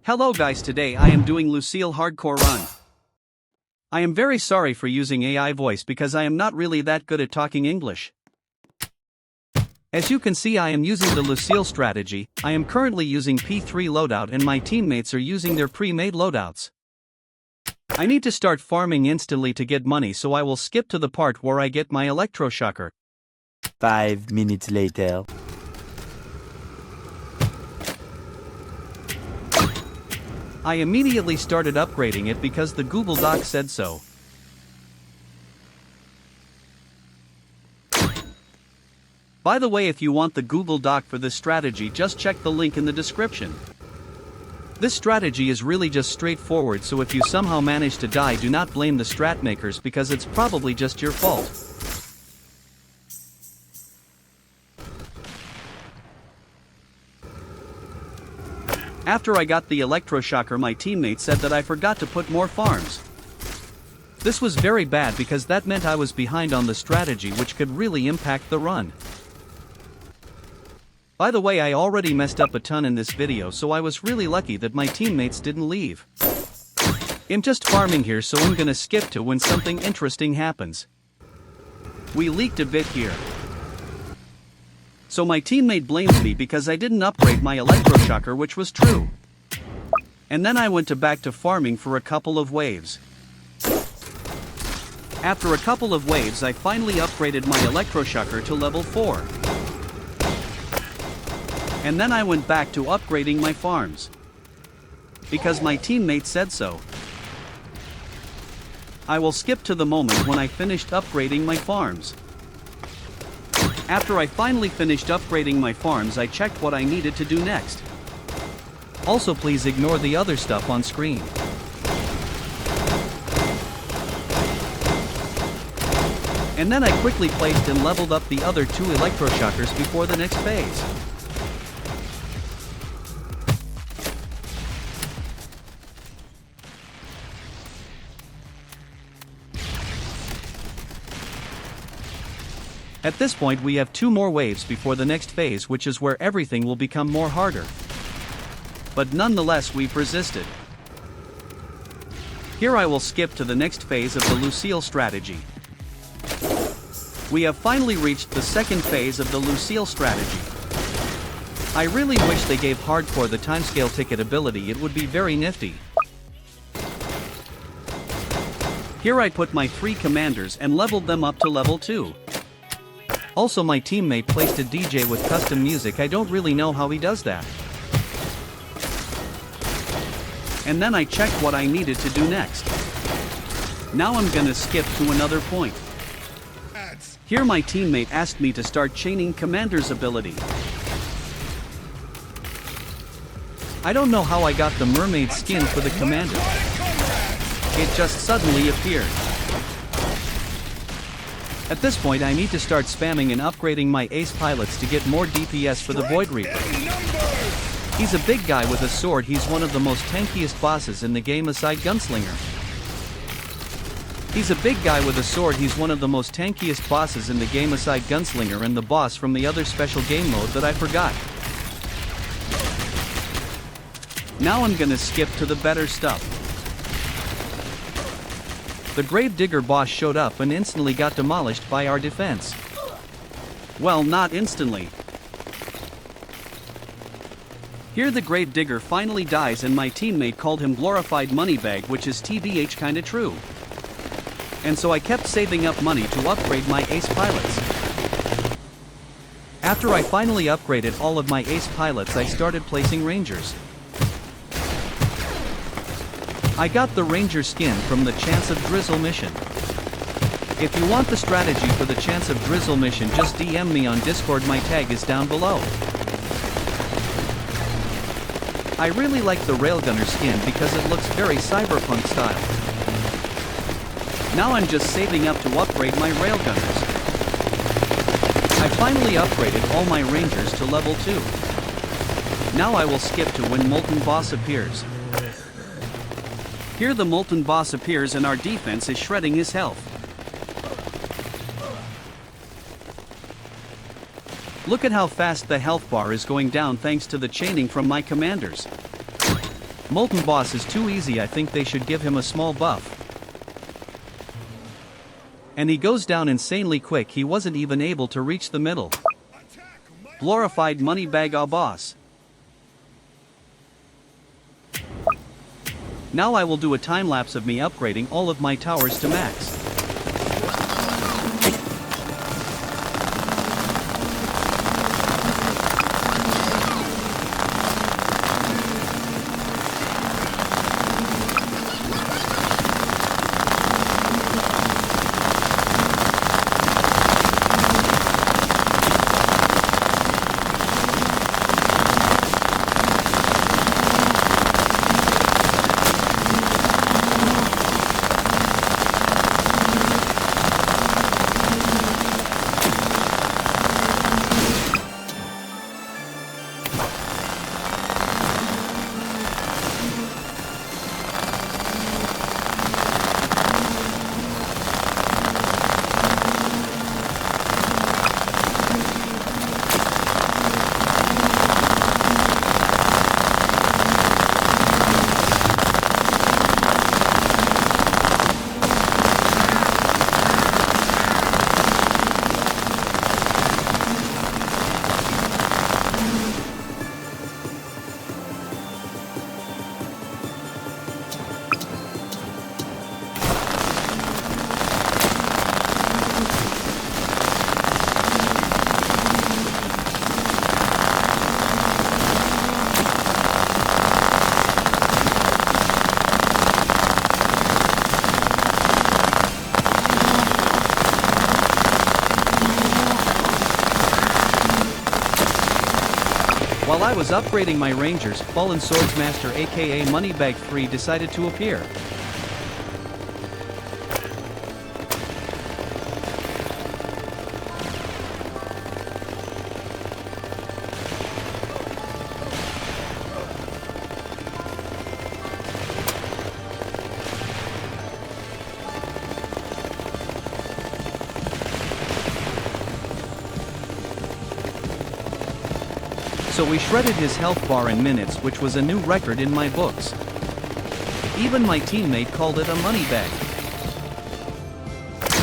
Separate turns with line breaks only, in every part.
Hello guys, today I am doing Lucille Hardcore Run. I am very sorry for using AI voice because I am not really that good at talking English. As you can see, I am using the Lucille strategy. I am currently using P3 loadout and my teammates are using their pre-made loadouts. I need to start farming instantly to get money, so I will skip to the part where I get my electroshocker.
5 minutes later.
I immediately started upgrading it because the Google Doc said so. By the way, if you want the Google Doc for this strategy, just check the link in the description. This strategy is really just straightforward, so if you somehow manage to die, do not blame the strat makers because it's probably just your fault. After I got the electroshocker, my teammate said that I forgot to put more farms. This was very bad because that meant I was behind on the strategy, which could really impact the run. By the way, I already messed up a ton in this video, so I was really lucky that my teammates didn't leave. I'm just farming here, so I'm gonna skip to when something interesting happens. We leaked a bit here. So my teammate blames me because I didn't upgrade my electroshocker, which was true. And then I went back to farming for a couple of waves. After a couple of waves, I finally upgraded my electroshocker to level 4. And then I went back to upgrading my farms. Because my teammate said so. I will skip to the moment when I finished upgrading my farms. After I finally finished upgrading my farms, I checked what I needed to do next. Also, please ignore the other stuff on screen. And then I quickly placed and leveled up the other 2 electroshockers before the next phase. At this point, we have 2 more waves before the next phase, which is where everything will become more harder. But nonetheless, we've resisted. Here I will skip to the next phase of the Lucille strategy. We have finally reached the second phase of the Lucille strategy. I really wish they gave Hardcore the timescale ticket ability, it would be very nifty. Here I put my 3 commanders and leveled them up to level 2. Also, my teammate placed a DJ with custom music. I don't really know how he does that. And then I checked what I needed to do next. Now I'm gonna skip to another point. Here my teammate asked me to start chaining commander's ability. I don't know how I got the mermaid skin for the commander. It just suddenly appeared. At this point, I need to start spamming and upgrading my ace pilots to get more DPS for the Void Reaper. He's a big guy with a sword. He's one of the most tankiest bosses in the game aside Gunslinger. He's a big guy with a sword. He's one of the most tankiest bosses in the game aside Gunslinger and the boss from the other special game mode that I forgot. Now I'm gonna skip to the better stuff. The Gravedigger boss showed up and instantly got demolished by our defense. Well, not instantly. Here the Gravedigger finally dies and my teammate called him glorified moneybag, which is TBH kinda true. And so I kept saving up money to upgrade my ace pilots. After I finally upgraded all of my ace pilots, I started placing rangers. I got the ranger skin from the Chance of Drizzle mission. If you want the strategy for the Chance of Drizzle mission, just DM me on Discord, my tag is down below. I really like the railgunner skin because it looks very cyberpunk style. Now I'm just saving up to upgrade my railgunners. I finally upgraded all my rangers to level 2. Now I will skip to when Molten Boss appears. Here the Molten Boss appears and our defense is shredding his health. Look at how fast the health bar is going down thanks to the chaining from my commanders. Molten Boss is too easy, I think they should give him a small buff. And he goes down insanely quick, he wasn't even able to reach the middle. Glorified Moneybag boss. Now I will do a time lapse of me upgrading all of my towers to max. While I was upgrading my rangers, Fallen Swordsmaster aka Moneybag 3 decided to appear. So we shredded his health bar in minutes, which was a new record in my books. Even my teammate called it a money bag.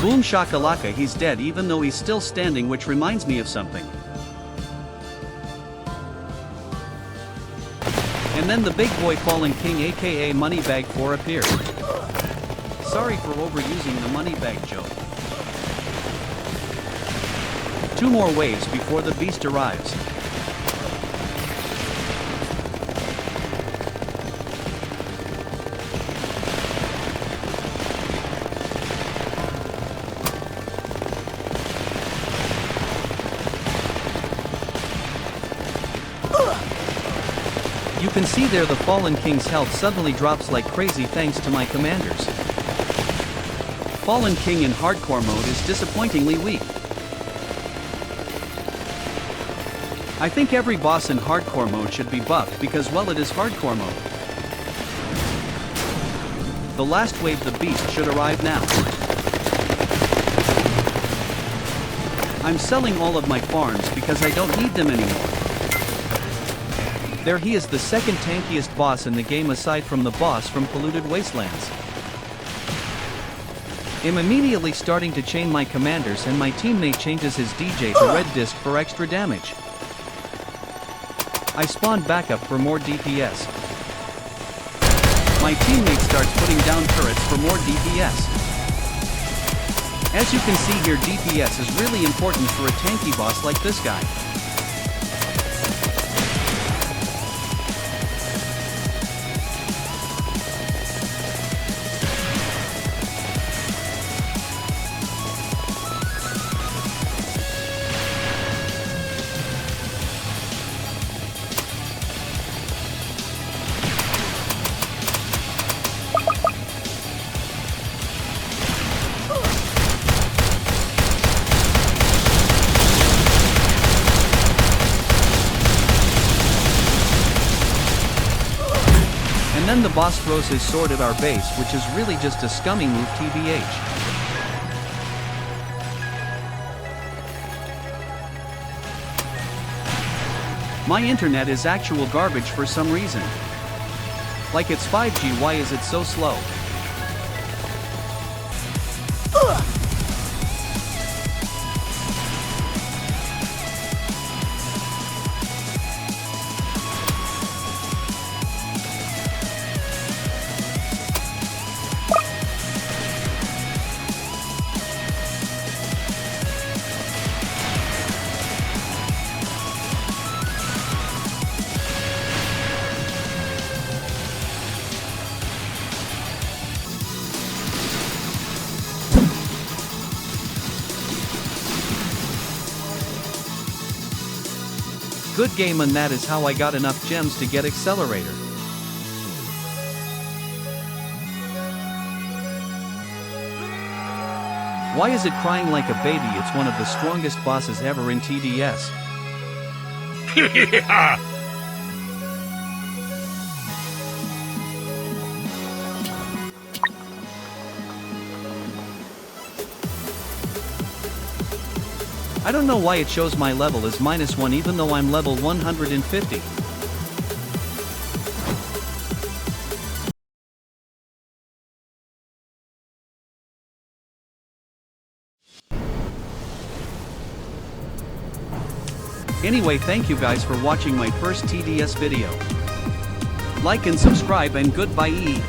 Boom shakalaka, he's dead even though he's still standing, which reminds me of something. And then the big boy Fallen King aka Moneybag 4 appeared. Sorry for overusing the Moneybag joke. 2 more waves before the beast arrives. You can see there the Fallen King's health suddenly drops like crazy thanks to my commanders. Fallen King in hardcore mode is disappointingly weak. I think every boss in hardcore mode should be buffed because, well, it is hardcore mode. The last wave, the beast, should arrive now. I'm selling all of my farms because I don't need them anymore. There he is, the second tankiest boss in the game aside from the boss from Polluted Wastelands. I'm immediately starting to chain my commanders and my teammate changes his DJ to red disc for extra damage. I spawned backup for more DPS. My teammate starts putting down turrets for more DPS. As you can see here, DPS is really important for a tanky boss like this guy. And then the boss throws his sword at our base, which is really just a scummy move, TBH. My internet is actual garbage for some reason. Like it's 5G, why is it so slow? Good game, and that is how I got enough gems to get accelerator. Why is it crying like a baby? It's one of the strongest bosses ever in TDS. I don't know why it shows my level is -1 even though I'm level 150. Anyway, thank you guys for watching my first TDS video. Like and subscribe, and goodbye.